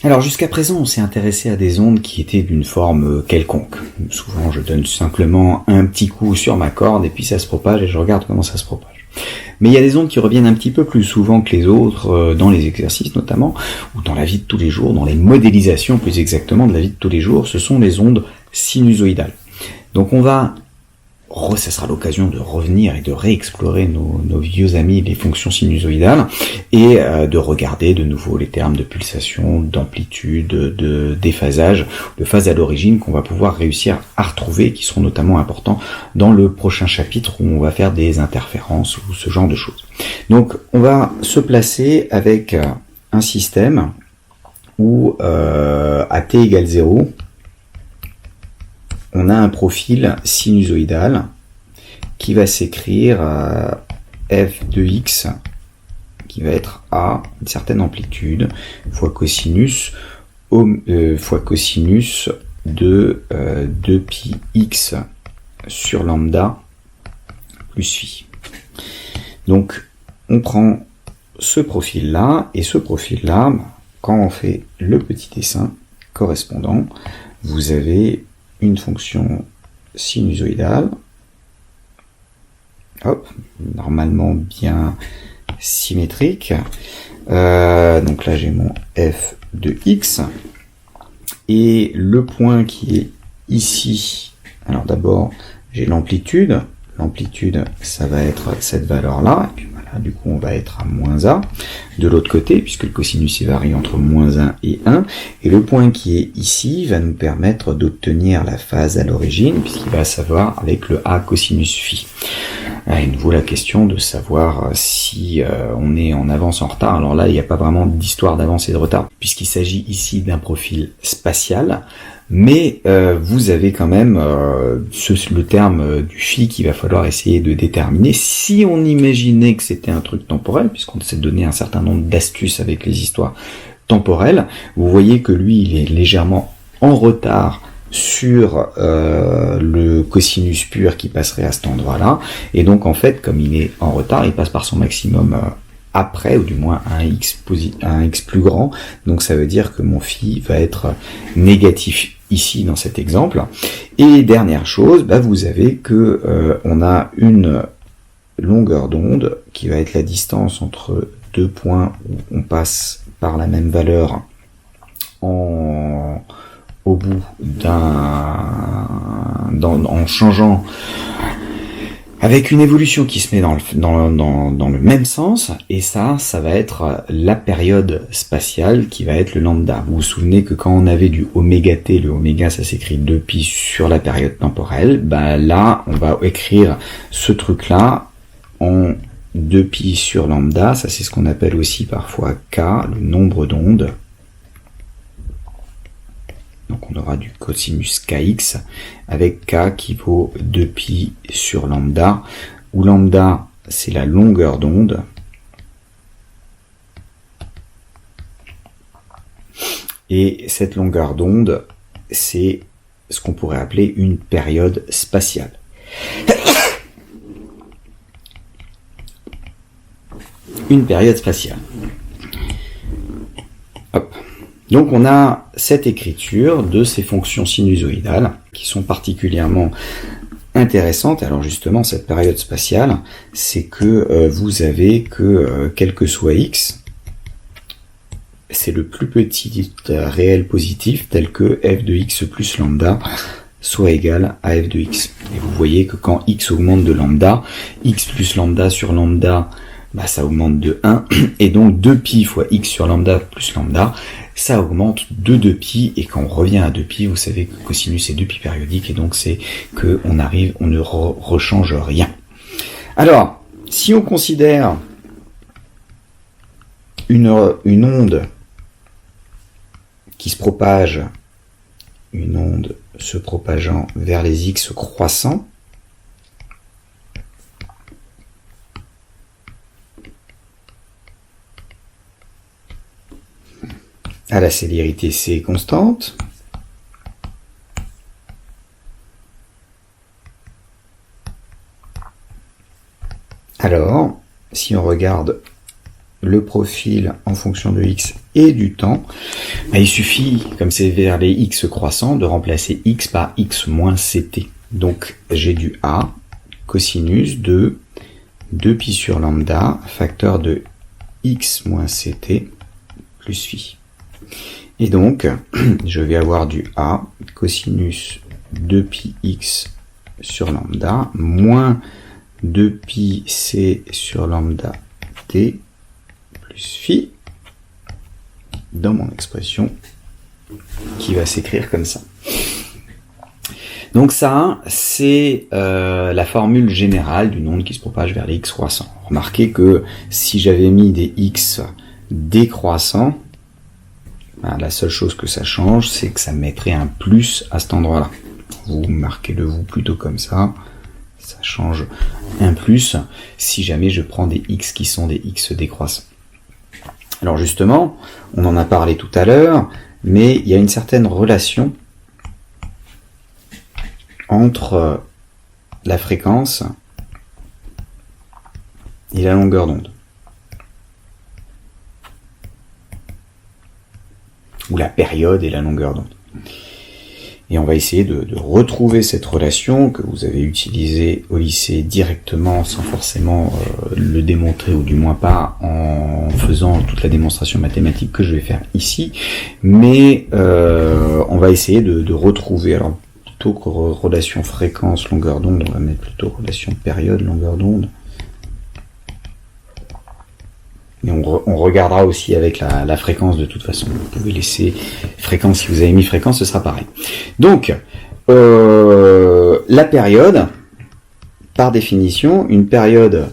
Alors jusqu'à présent, on s'est intéressé à des ondes qui étaient d'une forme quelconque. Souvent, je donne simplement un petit coup sur ma corde et puis ça se propage et je regarde comment ça se propage. Mais il y a des ondes qui reviennent un petit peu plus souvent que les autres, dans les exercices notamment, ou dans la vie de tous les jours, dans les modélisations plus exactement de la vie de tous les jours, ce sont les ondes sinusoïdales. Donc on va ça sera l'occasion de revenir et de réexplorer nos vieux amis, les fonctions sinusoïdales, et de regarder de nouveau les termes de pulsation, d'amplitude, de déphasage, de phase à l'origine qu'on va pouvoir réussir à retrouver, qui seront notamment importants dans le prochain chapitre où on va faire des interférences ou ce genre de choses. Donc on va se placer avec un système où à t égale 0, on a un profil sinusoïdal qui va s'écrire f de x, qui va être a, une certaine amplitude, fois cosinus de 2pi x sur lambda plus phi. Donc, on prend ce profil-là, et ce profil-là, quand on fait le petit dessin correspondant, vous avez une fonction sinusoïdale, normalement bien symétrique. Donc là j'ai mon f de x, et le point qui est ici, alors d'abord j'ai l'amplitude, ça va être cette valeur-là, et puis voilà, du coup on va être à moins a, de l'autre côté, puisque le cosinus varie entre moins 1 et 1, et le point qui est ici va nous permettre d'obtenir la phase à l'origine, puisqu'il va savoir avec le a cosinus phi. Il nous vaut la question de savoir si on est en avance, en retard. Alors là, il n'y a pas vraiment d'histoire d'avance et de retard, puisqu'il s'agit ici d'un profil spatial, mais vous avez quand même le terme du phi qu'il va falloir essayer de déterminer. Si on imaginait que c'était un truc temporel, puisqu'on s'est donné un certain nombre d'astuces avec les histoires temporelles, vous voyez que lui, il est légèrement en retard sur le cosinus pur qui passerait à cet endroit-là, et donc en fait, comme il est en retard, il passe par son maximum après, ou du moins à un x plus grand, donc ça veut dire que mon phi va être négatif ici dans cet exemple. Et dernière chose, vous avez que on a une longueur d'onde qui va être la distance entre deux points où on passe par la même valeur au bout en changeant, avec une évolution qui se met dans le même sens, et ça va être la période spatiale qui va être le lambda. Vous vous souvenez que quand on avait du oméga t, le oméga ça s'écrit 2pi sur la période temporelle, là on va écrire ce truc là en 2pi sur lambda, ça c'est ce qu'on appelle aussi parfois k, le nombre d'ondes. Donc on aura du cosinus kx avec k qui vaut 2pi sur lambda, où lambda c'est la longueur d'onde. Et cette longueur d'onde, c'est ce qu'on pourrait appeler une période spatiale. Une période spatiale. Hop. Donc on a cette écriture de ces fonctions sinusoïdales qui sont particulièrement intéressantes. Alors justement, cette période spatiale, c'est que vous avez que quel que soit x, c'est le plus petit réel positif tel que f de x plus lambda soit égal à f de x. Et vous voyez que quand x augmente de lambda, x plus lambda sur lambda, ça augmente de 1, et donc 2pi fois x sur lambda plus lambda, ça augmente de 2pi, et quand on revient à 2pi, vous savez que cosinus est 2pi périodique, et donc c'est que on ne rechange rien. Alors, si on considère une onde qui se propage, une onde se propageant vers les x croissants, à la célérité c constante, alors, si on regarde le profil en fonction de x et du temps, il suffit, comme c'est vers les x croissants, de remplacer x par x moins ct. Donc j'ai du a cosinus de 2pi sur lambda, facteur de x moins ct plus phi. Et donc, je vais avoir du a cosinus 2pi x sur lambda moins 2pi c sur lambda t plus phi dans mon expression qui va s'écrire comme ça. Donc ça, c'est la formule générale d'une onde qui se propage vers les x croissants. Remarquez que si j'avais mis des x décroissants, la seule chose que ça change, c'est que ça mettrait un plus à cet endroit-là. Vous marquez-le vous plutôt comme ça. Ça change un plus si jamais je prends des x qui sont des x décroissants. Alors justement, on en a parlé tout à l'heure, mais il y a une certaine relation entre la fréquence et la longueur d'onde. Ou la période et la longueur d'onde. Et on va essayer de retrouver cette relation que vous avez utilisée au lycée directement, sans forcément le démontrer, ou du moins pas en faisant toute la démonstration mathématique que je vais faire ici. Mais on va essayer de retrouver, alors plutôt que relation fréquence, longueur d'onde, on va mettre plutôt relation période, longueur d'onde. Et on regardera aussi avec la fréquence de toute façon. Vous pouvez laisser fréquence, si vous avez mis fréquence, ce sera pareil. Donc, la période, par définition, une période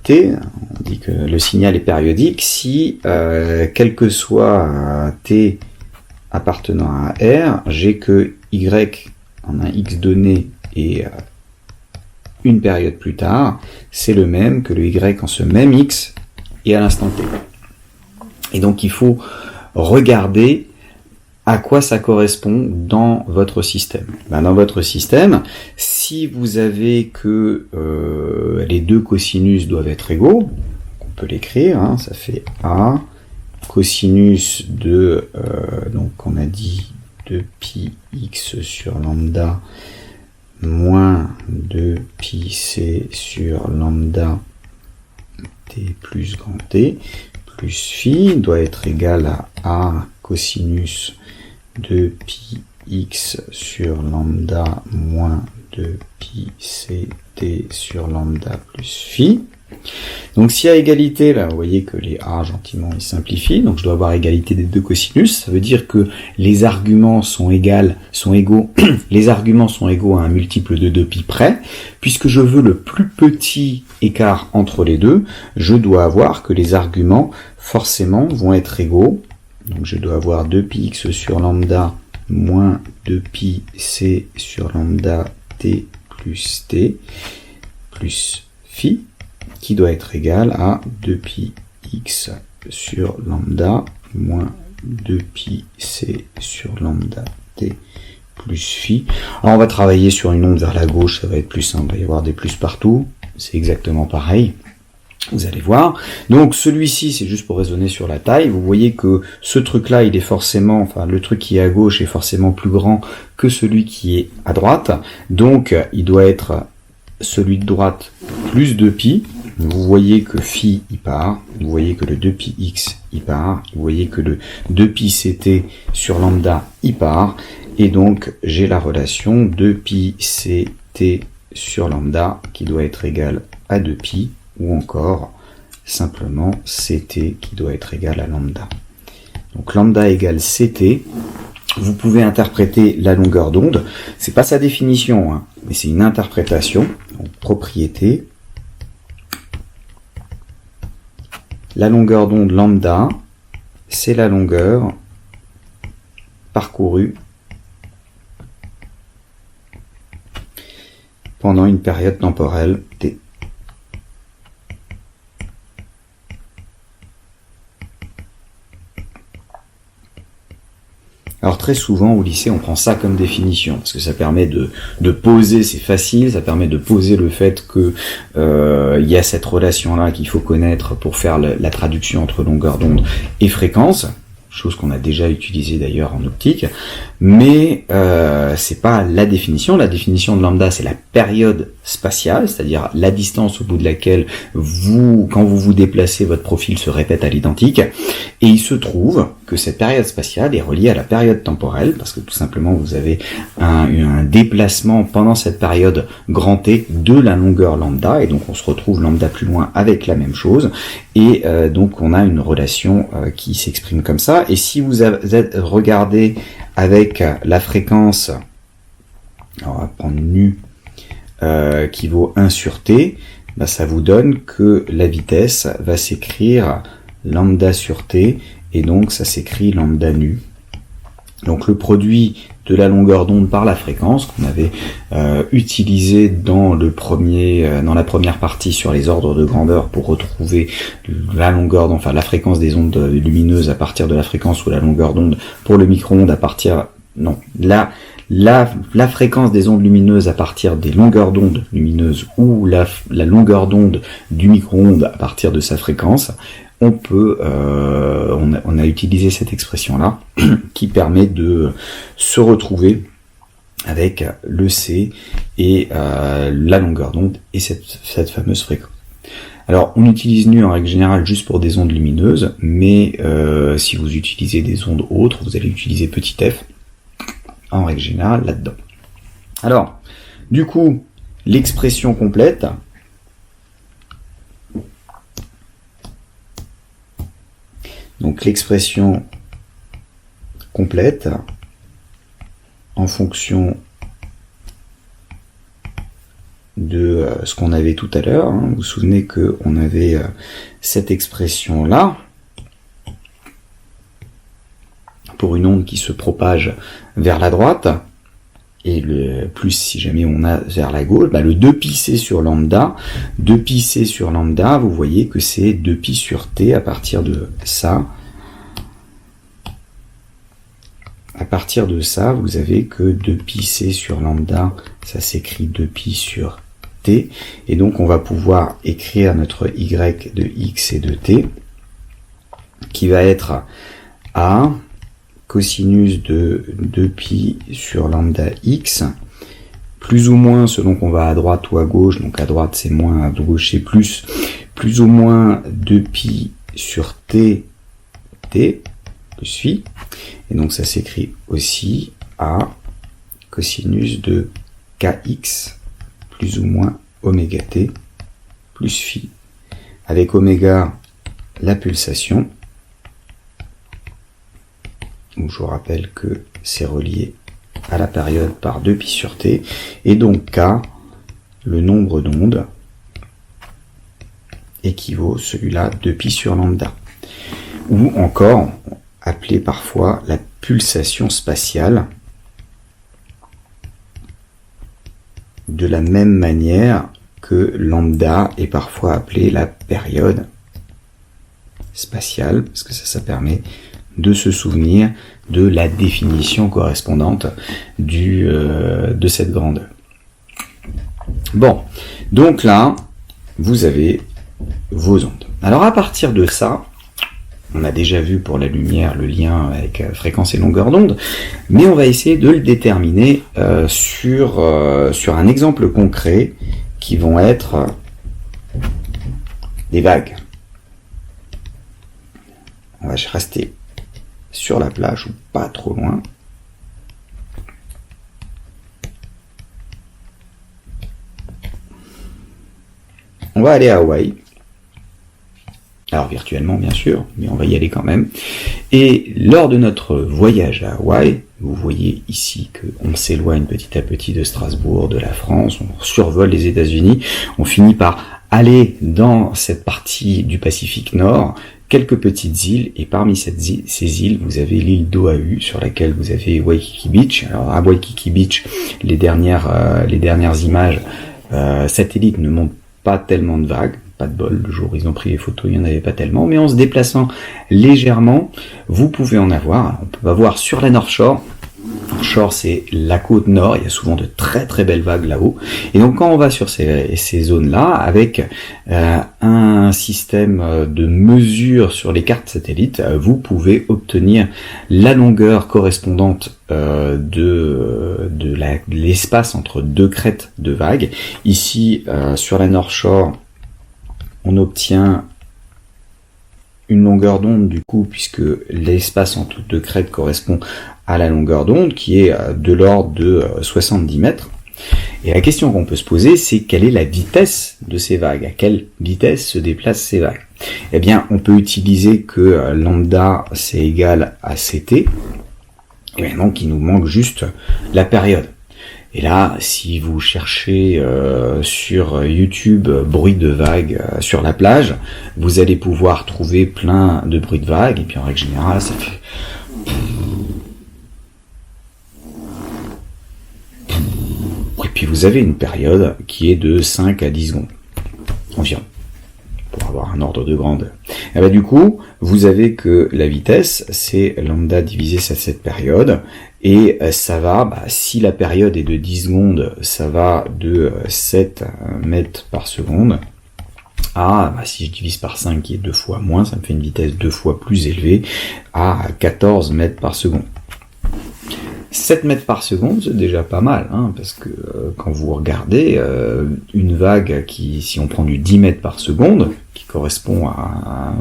t, on dit que le signal est périodique si, quel que soit t appartenant à R, j'ai que y en un x donné et une période plus tard, c'est le même que le y en ce même x et à l'instant t. Et donc il faut regarder à quoi ça correspond dans votre système. Dans votre système, si vous avez que les deux cosinus doivent être égaux, on peut l'écrire, ça fait a cosinus de, donc on a dit 2pi x sur lambda moins 2pi c sur lambda t plus grand t plus phi doit être égal à a cosinus de pi x sur lambda moins 2pi ct sur lambda plus phi. Donc s'il y a égalité, là vous voyez que les a gentiment ils simplifient, donc je dois avoir égalité des deux cosinus, ça veut dire que les arguments sont égaux, les arguments sont égaux à un multiple de 2pi près, puisque je veux le plus petit écart entre les deux, je dois avoir que les arguments forcément vont être égaux, donc je dois avoir 2pi x sur lambda moins 2pi c sur lambda t plus phi, qui doit être égal à 2pi x sur lambda moins 2pi c sur lambda t plus phi. Alors on va travailler sur une onde vers la gauche, ça va être plus simple, il va y avoir des plus partout, c'est exactement pareil. Vous allez voir. Donc celui-ci, c'est juste pour raisonner sur la taille. Vous voyez que ce truc-là, il est forcément, enfin le truc qui est à gauche est forcément plus grand que celui qui est à droite. Donc il doit être celui de droite plus 2pi. Vous voyez que phi il part, vous voyez que le 2pi x il part, vous voyez que le 2pi ct sur lambda il part, et donc j'ai la relation 2pi ct sur lambda qui doit être égal à 2pi, ou encore simplement ct qui doit être égal à lambda. Donc lambda égale ct. Vous pouvez interpréter la longueur d'onde, c'est pas sa définition, mais c'est une interprétation, donc propriété. La longueur d'onde lambda, c'est la longueur parcourue pendant une période temporelle t. Alors très souvent au lycée, on prend ça comme définition parce que ça permet de poser, c'est facile, ça permet de poser le fait que il y a cette relation-là qu'il faut connaître pour faire la traduction entre longueur d'onde et fréquence. Chose qu'on a déjà utilisée d'ailleurs en optique, mais c'est pas la définition. La définition de lambda, c'est la période spatiale, c'est-à-dire la distance au bout de laquelle quand vous vous déplacez, votre profil se répète à l'identique. Et il se trouve que cette période spatiale est reliée à la période temporelle, parce que tout simplement vous avez un déplacement pendant cette période grand T de la longueur lambda, et donc on se retrouve lambda plus loin avec la même chose, et donc on a une relation qui s'exprime comme ça. Et si vous regardez avec la fréquence, alors on va prendre nu, qui vaut 1 sur t, bah ça vous donne que la vitesse va s'écrire lambda sur t, et donc ça s'écrit lambda nu. Donc le produit de la longueur d'onde par la fréquence qu'on avait utilisé dans la première partie sur les ordres de grandeur pour retrouver la longueur d'onde, enfin la fréquence des ondes lumineuses à partir de la fréquence ou la longueur d'onde pour le micro-ondes à partir la fréquence des ondes lumineuses à partir des longueurs d'onde lumineuses ou la longueur d'onde du micro-ondes à partir de sa fréquence. On a utilisé cette expression-là qui permet de se retrouver avec le C et la longueur d'onde et cette fameuse fréquence. Alors, on utilise nu en règle générale juste pour des ondes lumineuses, mais si vous utilisez des ondes autres, vous allez utiliser petit f en règle générale là-dedans. Alors, du coup, l'expression complète, donc l'expression complète en fonction de ce qu'on avait tout à l'heure. Vous vous souvenez qu'on avait cette expression-là pour une onde qui se propage vers la droite, et le plus si jamais on a vers la gauche, le 2πc sur lambda, 2πc sur lambda, vous voyez que c'est 2π sur t à partir de ça. À partir de ça, vous avez que 2πc sur lambda, ça s'écrit 2π sur t, et donc on va pouvoir écrire notre y de x et de t, qui va être a cosinus de 2π sur lambda x, plus ou moins selon qu'on va à droite ou à gauche, donc à droite c'est moins, à gauche c'est plus ou moins 2π sur t, plus phi, et donc ça s'écrit aussi a cosinus de kx plus ou moins oméga t plus phi, avec oméga la pulsation, où je vous rappelle que c'est relié à la période par 2π sur t, et donc k, le nombre d'ondes, équivaut celui-là 2π sur lambda, ou encore appelé parfois la pulsation spatiale, de la même manière que lambda est parfois appelé la période spatiale, parce que ça permet de se souvenir de la définition correspondante de cette grandeur. Bon, donc là, vous avez vos ondes. Alors à partir de ça, on a déjà vu pour la lumière le lien avec fréquence et longueur d'onde, mais on va essayer de le déterminer sur un exemple concret qui vont être des vagues. On va rester sur la plage ou pas trop loin. On va aller à Hawaï. Alors virtuellement bien sûr, mais on va y aller quand même. Et lors de notre voyage à Hawaï, vous voyez ici qu'on s'éloigne petit à petit de Strasbourg, de la France, on survole les États-Unis, on finit par aller dans cette partie du Pacifique Nord, quelques petites îles, et parmi ces îles, vous avez l'île d'Oahu, sur laquelle vous avez Waikiki Beach. Alors à Waikiki Beach, les dernières images satellites ne montrent pas tellement de vagues, pas de bol, le jour où ils ont pris les photos, il n'y en avait pas tellement, mais en se déplaçant légèrement, vous pouvez en avoir. Alors, on peut avoir sur la North Shore. North Shore, c'est la côte nord, il y a souvent de très très belles vagues là-haut. Et donc quand on va sur ces zones-là, avec un système de mesure sur les cartes satellites, vous pouvez obtenir la longueur correspondante de l'espace entre deux crêtes de vagues. Ici, sur la North Shore, on obtient une longueur d'onde du coup, puisque l'espace entre deux crêtes correspond à la longueur d'onde, qui est de l'ordre de 70 mètres. Et la question qu'on peut se poser, c'est quelle est la vitesse de ces vagues? À quelle vitesse se déplacent ces vagues? Eh bien, on peut utiliser que lambda, c'est égal à ct, et donc il nous manque juste la période. Et là, si vous cherchez sur YouTube bruit de vagues sur la plage, vous allez pouvoir trouver plein de bruits de vagues, et puis en règle générale, ça fait... Et puis vous avez une période qui est de 5 à 10 secondes, environ, pour avoir un ordre de grandeur. Et ben du coup, vous avez que la vitesse, c'est lambda divisé par cette période, et ça va, si la période est de 10 secondes, ça va de 7 mètres par seconde, à, si je divise par 5, qui est 2 fois moins, ça me fait une vitesse 2 fois plus élevée, à 14 mètres par seconde. 7 mètres par seconde, c'est déjà pas mal, parce que quand vous regardez une vague qui, si on prend du 10 mètres par seconde, qui correspond à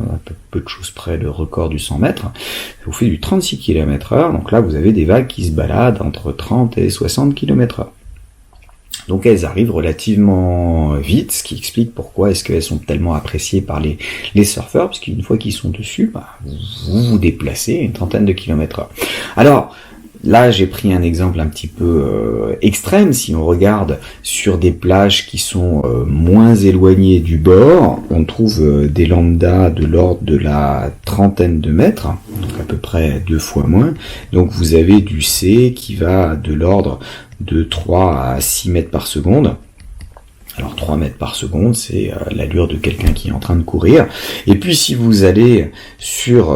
peu de choses près le record du 100 mètres, ça vous fait du 36 km/h, donc là vous avez des vagues qui se baladent entre 30 et 60 km/h. Donc elles arrivent relativement vite, ce qui explique pourquoi est-ce qu'elles sont tellement appréciées par les surfeurs, parce qu'une fois qu'ils sont dessus, vous vous déplacez une trentaine de km/h. Alors, là, j'ai pris un exemple un petit peu extrême. Si on regarde sur des plages qui sont moins éloignées du bord, on trouve des lambdas de l'ordre de la trentaine de mètres, donc à peu près 2 fois moins. Donc vous avez du C qui va de l'ordre de 3 à 6 mètres par seconde. Alors 3 mètres par seconde, c'est l'allure de quelqu'un qui est en train de courir. Et puis si vous allez sur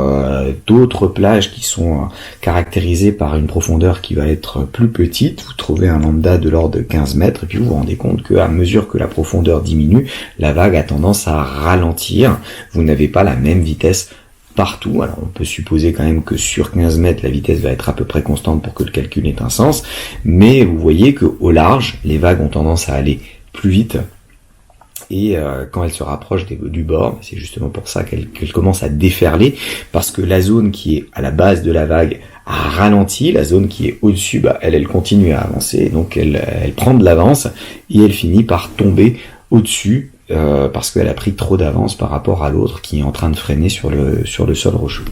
d'autres plages qui sont caractérisées par une profondeur qui va être plus petite, vous trouvez un lambda de l'ordre de 15 mètres, et puis vous vous rendez compte qu'à mesure que la profondeur diminue, la vague a tendance à ralentir. Vous n'avez pas la même vitesse partout. Alors on peut supposer quand même que sur 15 mètres, la vitesse va être à peu près constante pour que le calcul ait un sens, mais vous voyez qu'au large, les vagues ont tendance à aller plus vite, et quand elle se rapproche du bord, c'est justement pour ça qu'elle commence à déferler, parce que la zone qui est à la base de la vague a ralenti, la zone qui est au-dessus, elle continue à avancer, donc elle prend de l'avance, et elle finit par tomber au-dessus, parce qu'elle a pris trop d'avance par rapport à l'autre qui est en train de freiner sur le sol rocheux.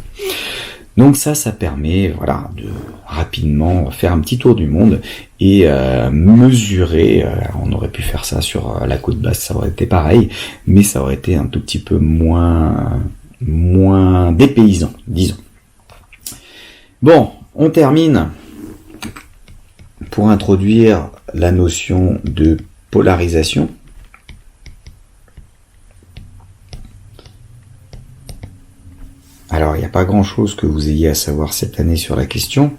Donc ça permet, de rapidement faire un petit tour du monde et mesurer. On aurait pu faire ça sur la côte basse, ça aurait été pareil, mais ça aurait été un tout petit peu moins dépaysant, disons. Bon, on termine pour introduire la notion de polarisation. Alors, il n'y a pas grand-chose que vous ayez à savoir cette année sur la question.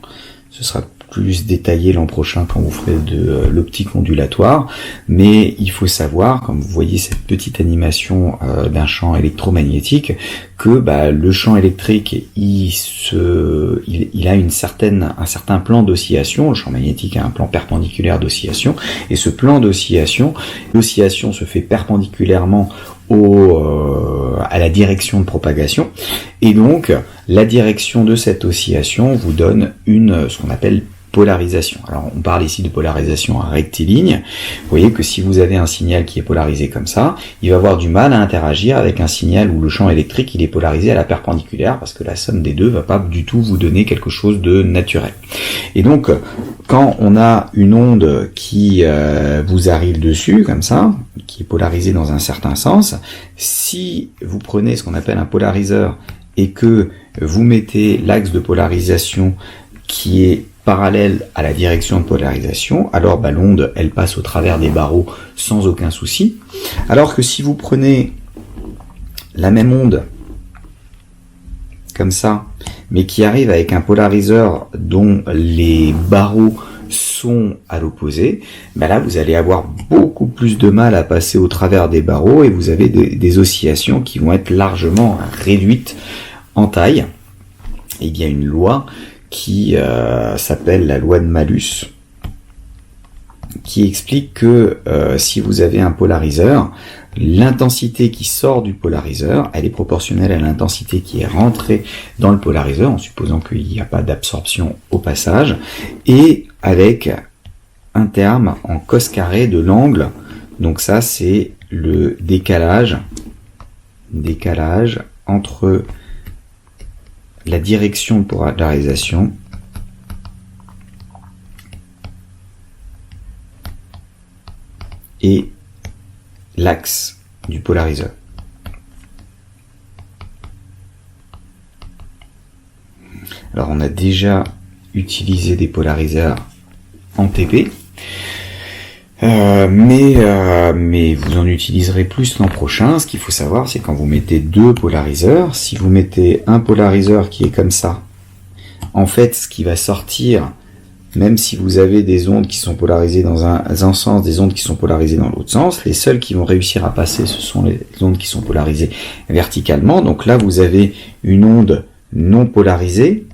Ce sera plus détaillé l'an prochain quand vous ferez de l'optique ondulatoire. Mais il faut savoir, comme vous voyez cette petite animation d'un champ électromagnétique, que le champ électrique, il a un certain plan d'oscillation. Le champ magnétique a un plan perpendiculaire d'oscillation. Et ce plan d'oscillation, l'oscillation se fait perpendiculairement à la direction de propagation, et donc la direction de cette oscillation vous donne ce qu'on appelle polarisation. Alors on parle ici de polarisation rectiligne. Vous voyez que si vous avez un signal qui est polarisé comme ça, il va avoir du mal à interagir avec un signal où le champ électrique il est polarisé à la perpendiculaire, parce que la somme des deux va pas du tout vous donner quelque chose de naturel. Et donc quand on a une onde qui vous arrive dessus comme ça, qui est polarisée dans un certain sens, si vous prenez ce qu'on appelle un polariseur et que vous mettez l'axe de polarisation qui est parallèle à la direction de polarisation, alors l'onde elle passe au travers des barreaux sans aucun souci. Alors que si vous prenez la même onde, comme ça, mais qui arrive avec un polariseur dont les barreaux sont à l'opposé, ben là vous allez avoir beaucoup plus de mal à passer au travers des barreaux et vous avez des oscillations qui vont être largement réduites en taille. Et il y a une loi qui s'appelle la loi de Malus, qui explique que si vous avez un polariseur, l'intensité qui sort du polariseur, elle est proportionnelle à l'intensité qui est rentrée dans le polariseur, en supposant qu'il n'y a pas d'absorption au passage, et avec un terme en cos carré de l'angle. Donc ça, c'est le décalage entre la direction de polarisation et l'axe du polariseur. Alors on a déjà utilisé des polariseurs en TP, mais vous en utiliserez plus l'an prochain. Ce qu'il faut savoir, c'est quand vous mettez deux polariseurs, si vous mettez un polariseur qui est comme ça, en fait ce qui va sortir, même si vous avez des ondes qui sont polarisées dans un sens, des ondes qui sont polarisées dans l'autre sens, les seules qui vont réussir à passer, ce sont les ondes qui sont polarisées verticalement. Donc là, vous avez une onde non polarisée,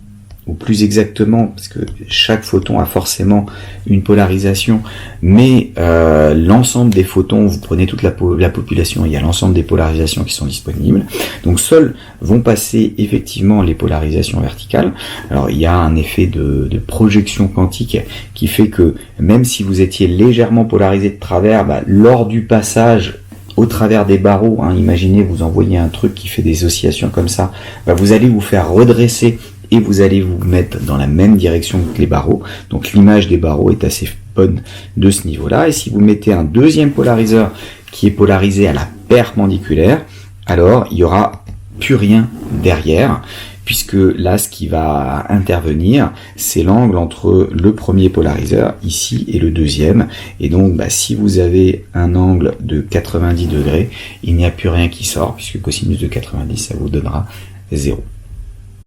ou plus exactement, parce que chaque photon a forcément une polarisation, mais l'ensemble des photons, vous prenez toute la population, il y a l'ensemble des polarisations qui sont disponibles. Donc seules vont passer effectivement les polarisations verticales. Alors il y a un effet de projection quantique qui fait que même si vous étiez légèrement polarisé de travers, lors du passage au travers des barreaux, imaginez vous envoyez un truc qui fait des oscillations comme ça, vous allez vous faire redresser et vous allez vous mettre dans la même direction que les barreaux. Donc l'image des barreaux est assez bonne de ce niveau-là. Et si vous mettez un deuxième polariseur qui est polarisé à la perpendiculaire, alors il n'y aura plus rien derrière, puisque là ce qui va intervenir, c'est l'angle entre le premier polariseur ici et le deuxième. Et donc si vous avez un angle de 90 degrés, il n'y a plus rien qui sort, puisque cosinus de 90, ça vous donnera 0.